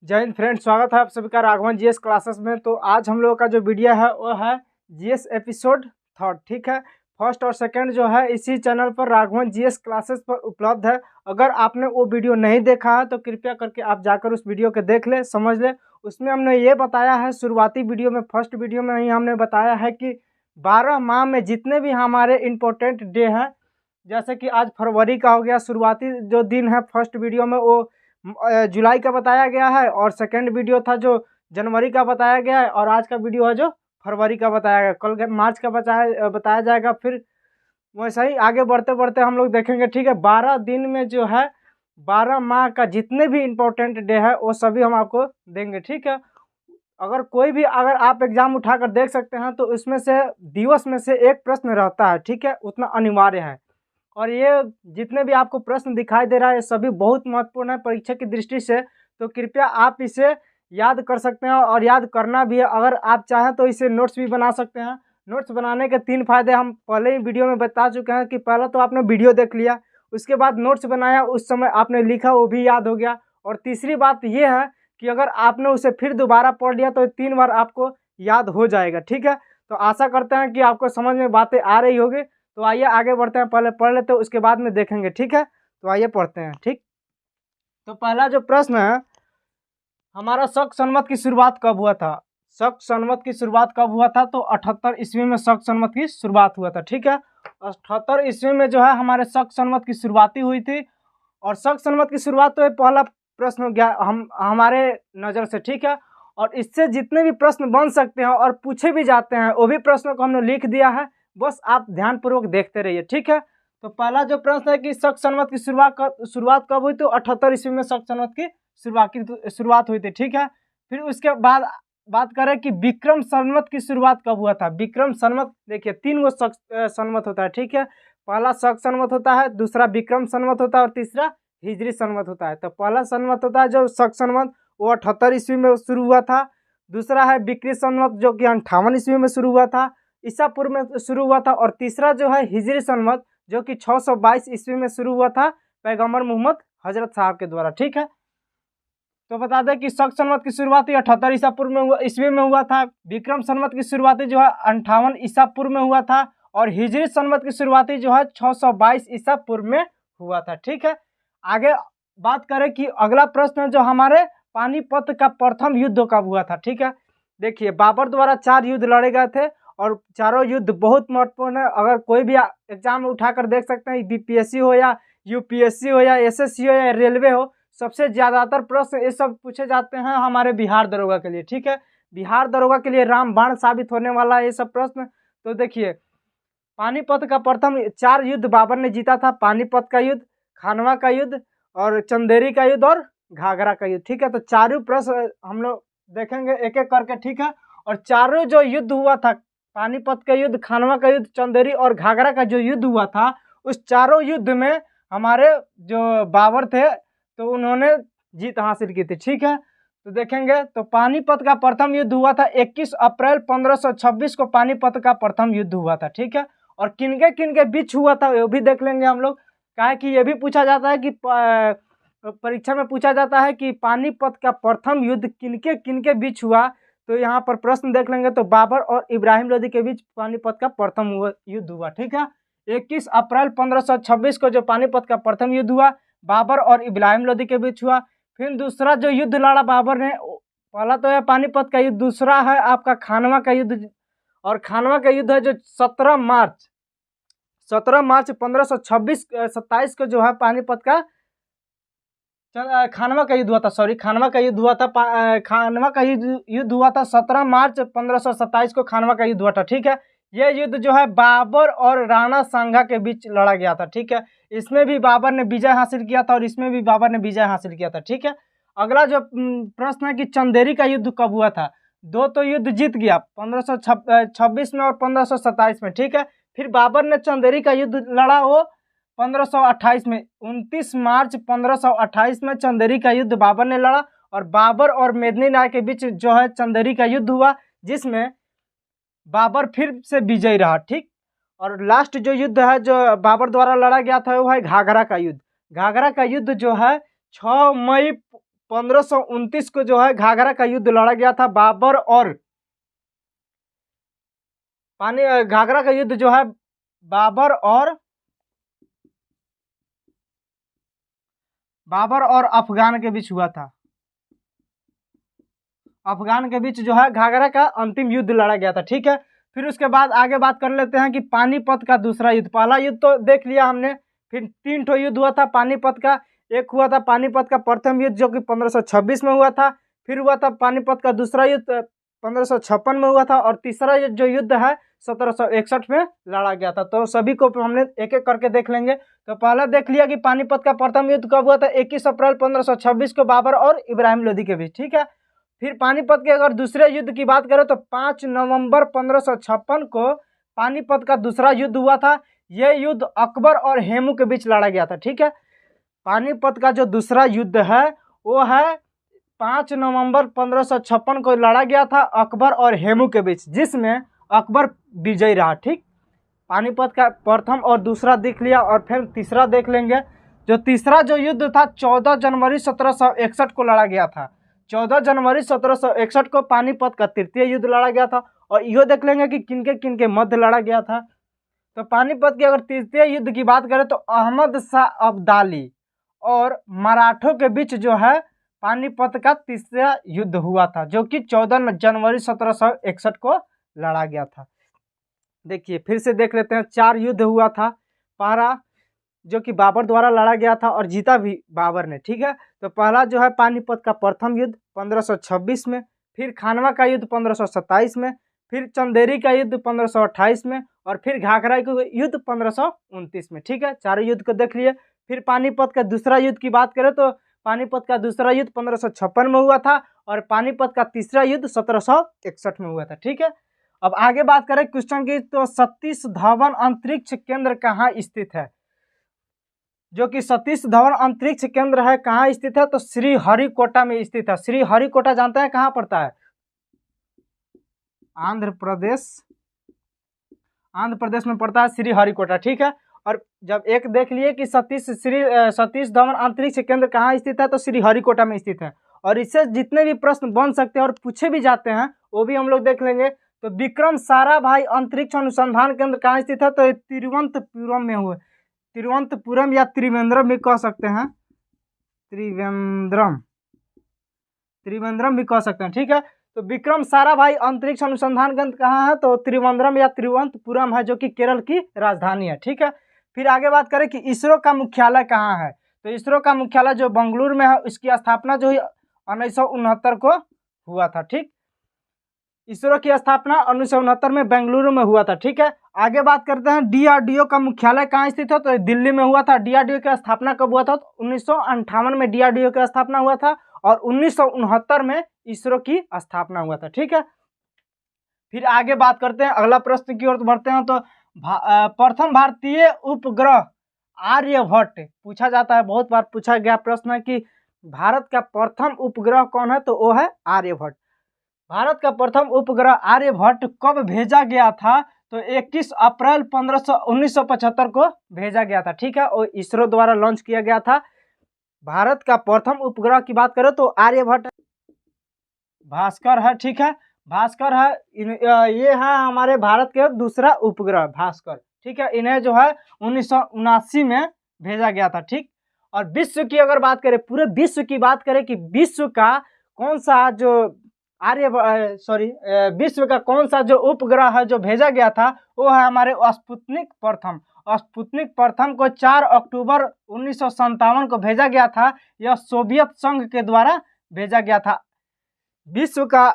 जय हिंद फ्रेंड, स्वागत है आप सभी का राघवन जीएस क्लासेस में। तो आज हम लोगों का जो वीडियो है वो है जीएस एपिसोड थर्ड। ठीक है, फर्स्ट और सेकंड जो है इसी चैनल पर राघवन जीएस क्लासेस पर उपलब्ध है। अगर आपने वो वीडियो नहीं देखा है तो कृपया करके आप जाकर उस वीडियो को देख ले, समझ ले। उसमें हमने ये बताया है, शुरुआती वीडियो में, फर्स्ट वीडियो में ही हमने बताया है कि 12 माह में जितने भी हमारे इम्पोर्टेंट डे हैं, जैसे कि आज फरवरी का हो गया, शुरुआती जो दिन है फर्स्ट वीडियो में वो जुलाई का बताया गया है, और सेकंड वीडियो था जो जनवरी का बताया गया है, और आज का वीडियो है जो फरवरी का बताया गया। कल मार्च का बताया जाएगा। फिर वैसे ही आगे बढ़ते बढ़ते हम लोग देखेंगे। ठीक है, 12 दिन में जो है 12 माह का जितने भी इम्पोर्टेंट डे है वो सभी हम आपको देंगे। ठीक है, अगर आप एग्जाम उठाकर देख सकते हैं तो इसमें से दिवस में से एक प्रश्न रहता है। ठीक है, उतना अनिवार्य है। और ये जितने भी आपको प्रश्न दिखाई दे रहा है ये सभी बहुत महत्वपूर्ण है परीक्षा की दृष्टि से। तो कृपया आप इसे याद कर सकते हैं, और याद करना भी है। अगर आप चाहें तो इसे नोट्स भी बना सकते हैं। नोट्स बनाने के 3 फायदे हम पहले ही वीडियो में बता चुके हैं कि पहला तो आपने वीडियो देख लिया, उसके बाद नोट्स बनाया, उस समय आपने लिखा, वो भी याद हो गया। और तीसरी बात ये है कि अगर आपने उसे फिर दोबारा पढ़ लिया तो 3 बार आपको याद हो जाएगा। ठीक है, तो आशा करते हैं कि आपको समझ में बातें आ रही होगी। तो आइए आगे बढ़ते हैं, पहले पढ़ लेते हैं, उसके बाद में देखेंगे। ठीक है, तो आइए पढ़ते हैं। ठीक, तो पहला जो प्रश्न है हमारा, शक संवत की शुरुआत कब हुआ था? शक संवत की शुरुआत कब हुआ था? तो 78 ईस्वी में शक संवत की शुरुआत हुआ था। ठीक है, 78 ईस्वी में जो है हमारे शक संवत की शुरुआती हुई थी। और शक संवत की शुरुआत, तो ये पहला प्रश्न हो गया हमारे नज़र से। ठीक है, और इससे जितने भी प्रश्न बन सकते हैं और पूछे भी जाते हैं वो भी प्रश्नों को हमने लिख दिया है, बस आप ध्यानपूर्वक देखते रहिए। ठीक है, तो पहला जो प्रश्न है कि शक संवत की शुरुआत कब हुई? तो 78 ईस्वी में शक संवत की शुरुआत हुई थी। ठीक है, फिर उसके बाद बात करें कि विक्रम संवत की शुरुआत कब हुआ था। विक्रम संवत, देखिए 3 गो शक संवत होता है। ठीक है, पहला शक संवत होता है, दूसरा विक्रम संवत होता है, और तीसरा हिजरी संवत होता है। तो पहला संवत होता है जो शक संवत, वो 78 ईस्वी में शुरू हुआ था। दूसरा है विक्रम संवत जो कि 58 ईस्वी में शुरू हुआ था, ईसा पूर्व में शुरू हुआ था। और तीसरा जो है हिजरी संवत जो कि 622 ईस्वी में शुरू हुआ था पैगंबर मोहम्मद हजरत साहब के द्वारा। ठीक है, तो बता दें कि शक संवत की शुरुआती 78 ईसा पूर्व में ईस्वी में हुआ था। विक्रम संवत की शुरुआती जो है 58 ईसा पूर्व में हुआ था, और हिजरी संवत की शुरुआती जो है 622 ईसा पूर्व में हुआ था। ठीक है, आगे बात करें कि अगला प्रश्न जो हमारे पानीपत का प्रथम युद्ध कब हुआ था। ठीक है, देखिए बाबर द्वारा 4 युद्ध लड़े गए थे, और चारों युद्ध बहुत महत्वपूर्ण है। अगर कोई भी एग्जाम में उठाकर देख सकते हैं, बीपीएससी हो या यूपीएससी हो या एसएससी हो या रेलवे हो, सबसे ज़्यादातर प्रश्न ये सब पूछे जाते हैं हमारे बिहार दरोगा के लिए। ठीक है, बिहार दरोगा के लिए रामबाण साबित होने वाला है ये सब प्रश्न। तो देखिए, पानीपत का प्रथम 4 युद्ध बाबर ने जीता था। पानीपत का युद्ध, खानवा का युद्ध, और चंदेरी का युद्ध, और घाघरा का युद्ध। ठीक है, तो चारों प्रश्न हम लोग देखेंगे एक एक करके। ठीक है, और चारों जो युद्ध हुआ था, पानीपत का युद्ध, खानवा का युद्ध, चंदेरी और घाघरा का जो युद्ध हुआ था, उस चारों युद्ध में हमारे जो बाबर थे तो उन्होंने जीत हासिल की थी। ठीक है, तो देखेंगे तो पानीपत का प्रथम युद्ध हुआ था 21 अप्रैल 1526 को पानीपत का प्रथम युद्ध हुआ था। ठीक है, और किनके बीच हुआ था वो भी देख लेंगे हम लोग। क्या है कि ये भी पूछा जाता है कि परीक्षा में पूछा जाता है कि पानीपत का प्रथम युद्ध किनके बीच हुआ। तो यहाँ पर प्रश्न देख लेंगे, तो बाबर और इब्राहिम लोदी के बीच पानीपत का प्रथम युद्ध हुआ। ठीक है, 21 अप्रैल 1526 को जो पानीपत का प्रथम युद्ध हुआ बाबर और इब्राहिम लोदी के बीच हुआ। फिर दूसरा जो युद्ध लड़ा बाबर ने, पहला तो है पानीपत का युद्ध, दूसरा है आपका खानवा का युद्ध। और खानवा का युद्ध है जो 17 मार्च 1527 को जो है पानीपत का खानवा का युद्ध हुआ था। खानवा का युद्ध हुआ था। खानवा का युद्ध हुआ था 17 मार्च 1527 को खानवा का युद्ध हुआ था। ठीक है, यह युद्ध जो है बाबर और राणा सांगा के बीच लड़ा गया था। ठीक है, इसमें भी बाबर ने विजय हासिल किया था, और इसमें भी बाबर ने विजय हासिल किया था। ठीक है, अगला जो प्रश्न है कि चंदेरी का युद्ध कब हुआ था? दो तो युद्ध जीत गया 1526 में और 1527 में। ठीक है, फिर बाबर ने चंदेरी का युद्ध लड़ा, वो 1528 में। 29 मार्च 1528 में चंदेरी का युद्ध बाबर ने लड़ा, और बाबर और मेदिनी राय के बीच जो है चंदेरी का युद्ध हुआ, जिसमें बाबर फिर से विजयी रहा। ठीक, और लास्ट जो युद्ध है जो बाबर द्वारा लड़ा गया था वो है घाघरा का युद्ध। घाघरा का युद्ध जो है 6 मई 1529 को जो है घाघरा का युद्ध लड़ा गया था। घाघरा का युद्ध जो है बाबर और अफगान के बीच हुआ था। अफगान के बीच जो है घाघरा का अंतिम युद्ध लड़ा गया था। ठीक है, फिर उसके बाद आगे बात कर लेते हैं कि पानीपत का दूसरा युद्ध। पहला युद्ध तो देख लिया हमने, फिर 3 ठो युद्ध हुआ था पानीपत का। एक हुआ था पानीपत का प्रथम युद्ध जो कि 1526 में हुआ था। फिर हुआ था पानीपत का दूसरा युद्ध 1556 में हुआ था। और तीसरा जो युद्ध है 1761 में लड़ा गया था। तो सभी को हमने एक एक करके देख लेंगे। तो पहला देख लिया कि पानीपत का प्रथम युद्ध कब हुआ था, 21 अप्रैल 1526 को बाबर और इब्राहिम लोदी के बीच। ठीक है, फिर पानीपत के अगर दूसरे युद्ध की बात करें तो 5 नवंबर 1556 को पानीपत का दूसरा युद्ध हुआ था। यह युद्ध अकबर और हेमू के बीच लड़ा गया था। ठीक है, पानीपत का जो दूसरा युद्ध है वो है 5 नवंबर 1556 को लड़ा गया था अकबर और हेमू के बीच, जिसमें अकबर विजयी रहा। ठीक, पानीपत का प्रथम और दूसरा देख लिया। और फिर तीसरा देख लेंगे। जो तीसरा जो युद्ध था 14 जनवरी 1761 को लड़ा गया था। 14 जनवरी 1761 को पानीपत का तृतीय युद्ध लड़ा गया था। और यह देख लेंगे कि किनके मध्य लड़ा गया था। तो पानीपत की अगर तृतीय युद्ध की बात करें तो अहमद शाह अब्दाली और मराठों के बीच जो है पानीपत का तीसरा युद्ध हुआ था, जो कि 14 जनवरी 1761 को लड़ा गया था। देखिए फिर से देख लेते हैं। 4 युद्ध हुआ था। पहला जो कि बाबर द्वारा लड़ा गया था और जीता भी बाबर ने। ठीक है, तो पहला जो है पानीपत का प्रथम युद्ध 1526 में, फिर खानवा का युद्ध 1527 में, फिर चंदेरी का युद्ध 1528 में, और फिर घाघरा का युद्ध 1529 में। ठीक है, 4 युद्ध को देख लिए। फिर पानीपत का दूसरा युद्ध की बात करें तो पानीपत का दूसरा युद्ध 1556 में हुआ था और पानीपत का तीसरा युद्ध 1761 में हुआ था। ठीक है, अब आगे बात करें क्वेश्चन की, तो सतीश धवन अंतरिक्ष केंद्र कहाँ स्थित है? जो कि सतीश धवन अंतरिक्ष केंद्र है कहाँ स्थित है, तो श्रीहरिकोटा में स्थित है। श्रीहरिकोटा जानते हैं कहाँ पड़ता है? आंध्र प्रदेश में पड़ता है श्रीहरिकोटा। ठीक है, और जब एक देख लिए कि सतीश धवन अंतरिक्ष केंद्र कहाँ स्थित है, तो श्रीहरिकोटा में स्थित है। और इससे जितने भी प्रश्न बन सकते हैं और पूछे भी जाते हैं वो भी हम लोग देख लेंगे। तो विक्रम साराभाई अंतरिक्ष अनुसंधान केंद्र कहाँ स्थित है, तो तिरुवनंतपुरम में हुए। तिरुवनंतपुरम या त्रिवेंद्रम भी कह सकते हैं। त्रिवेंद्रम भी कह सकते हैं। ठीक है, तो विक्रम साराभाई अंतरिक्ष अनुसंधान केंद्र कहाँ है, तो त्रिवेंद्रम या तिरुवनंतपुरम है, जो कि केरल की राजधानी है। ठीक है, फिर आगे बात करें कि इसरो का मुख्यालय कहाँ है, तो इसरो का मुख्यालय जो बेंगलुरु में है, उसकी स्थापना जो 1969 को हुआ था। ठीक, इसरो की स्थापना 1969 में बेंगलुरु में हुआ था। ठीक है, आगे बात करते हैं डीआरडीओ का मुख्यालय कहाँ स्थित है, तो दिल्ली में हुआ था। डीआरडीओ की स्थापना कब हुआ था, तो 1958 में डीआरडीओ की स्थापना हुआ था और 1969 में इसरो की स्थापना हुआ था। ठीक है, फिर आगे बात करते हैं, अगला प्रश्न की ओर बढ़ते हैं। तो प्रथम भारतीय उपग्रह आर्यभट्ट पूछा जाता है, बहुत बार पूछा गया प्रश्न है कि भारत का प्रथम उपग्रह कौन है, तो वो है आर्यभट्ट। भारत का प्रथम उपग्रह आर्यभट्ट कब भेजा गया था, तो 21 अप्रैल 1975 को भेजा गया था। ठीक है, और इसरो द्वारा लॉन्च किया गया था। भारत का प्रथम उपग्रह की बात करें तो आर्यभट्ट भास्कर है। ठीक है, भास्कर है। ये है हमारे भारत के दूसरा उपग्रह भास्कर। ठीक है, इन्हें जो है 1979 में भेजा गया था। ठीक, और विश्व की अगर बात करें, पूरे विश्व की बात करें कि विश्व का कौन सा जो विश्व का कौन सा जो उपग्रह है जो भेजा गया था, वो है हमारे स्पुतनिक प्रथम। स्पुतनिक प्रथम को 4 अक्टूबर 1957 को भेजा गया था। यह सोवियत संघ के द्वारा भेजा गया था। विश्व का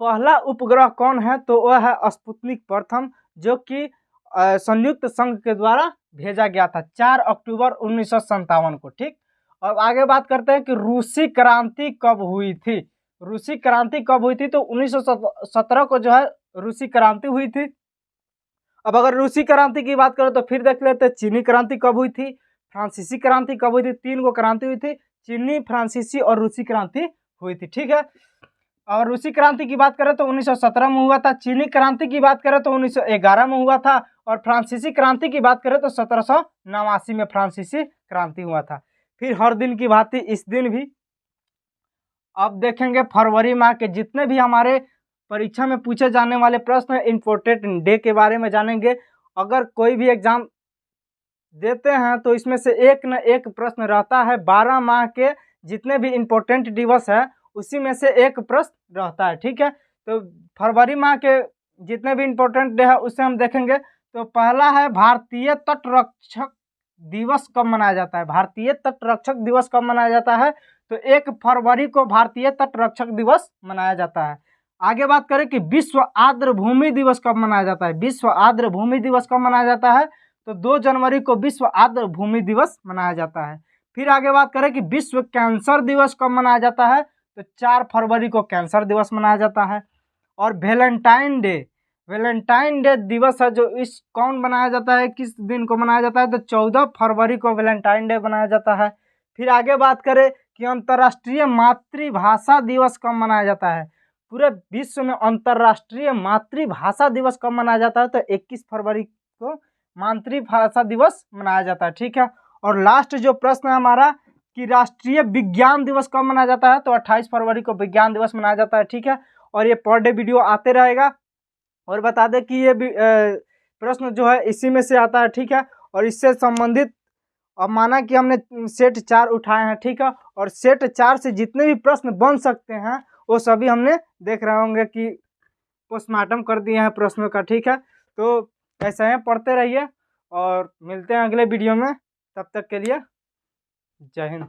पहला उपग्रह कौन है, तो वह है स्पुतनिक प्रथम, जो कि संयुक्त संघ के द्वारा भेजा गया था 4 अक्टूबर 1957 को। ठीक, अब आगे बात करते हैं कि रूसी क्रांति कब हुई थी। रूसी क्रांति कब हुई थी, तो 1917 को जो है रूसी क्रांति हुई थी। अब अगर रूसी क्रांति की बात करें तो फिर देख लेते हैं चीनी क्रांति कब हुई थी, फ्रांसीसी क्रांति कब हुई थी। 3 गो क्रांति हुई थी, चीनी, फ्रांसीसी और रूसी क्रांति हुई थी। ठीक है, और रूसी क्रांति की बात करें तो 1917 में हुआ था। चीनी क्रांति की बात करें तो 1911 में हुआ था। और फ्रांसीसी क्रांति की बात करें तो 1789 में फ्रांसीसी क्रांति हुआ था। फिर हर दिन की भांति इस दिन भी अब देखेंगे फरवरी माह के जितने भी हमारे परीक्षा में पूछे जाने वाले प्रश्न हैं, इम्पोर्टेंट डे के बारे में जानेंगे। अगर कोई भी एग्जाम देते हैं तो इसमें से एक न एक प्रश्न रहता है। 12 माह के जितने भी इम्पोर्टेंट दिवस है उसी में से एक प्रश्न रहता है, ठीक है। तो फरवरी माह के जितने भी इम्पोर्टेंट डे है उससे हम देखेंगे। तो पहला है भारतीय तटरक्षक दिवस कब मनाया जाता है। भारतीय तटरक्षक दिवस कब मनाया जाता है, तो 1 फरवरी को भारतीय तटरक्षक दिवस मनाया जाता है। आगे बात करें कि विश्व आर्द्र भूमि दिवस कब मनाया जाता है। विश्व आर्द्र भूमि दिवस कब मनाया जाता है, तो 2 जनवरी को विश्व आर्द्र भूमि दिवस मनाया जाता है। फिर आगे बात करें कि विश्व कैंसर दिवस कब मनाया जाता है, तो 4 फरवरी को कैंसर दिवस मनाया जाता है। और वैलेंटाइन डे दिवस है जो इस कौन मनाया जाता है, किस दिन को मनाया जाता है, तो 14 फरवरी को वैलेंटाइन डे मनाया जाता है। फिर आगे बात करें कि अंतर्राष्ट्रीय मातृभाषा दिवस कब मनाया जाता है। पूरे विश्व में अंतर्राष्ट्रीय मातृभाषा दिवस कब मनाया जाता है, तो 21 फरवरी को मातृभाषा दिवस मनाया जाता है, ठीक है। और लास्ट जो प्रश्न है हमारा कि राष्ट्रीय विज्ञान दिवस कब मनाया जाता है, तो 28 फरवरी को विज्ञान दिवस मनाया जाता है, ठीक है। और ये पर डे वीडियो आते रहेगा। और बता दें कि ये प्रश्न जो है इसी में से आता है, ठीक है। और इससे संबंधित अब माना कि हमने सेट 4 उठाए हैं, ठीक है। और सेट 4 से जितने भी प्रश्न बन सकते हैं वो सभी हमने देख रहे होंगे कि पोस्टमार्टम कर दिए हैं प्रश्नों का, ठीक है। तो ऐसे ही पढ़ते रहिए और मिलते हैं अगले वीडियो में। तब तक के लिए जय हिंद।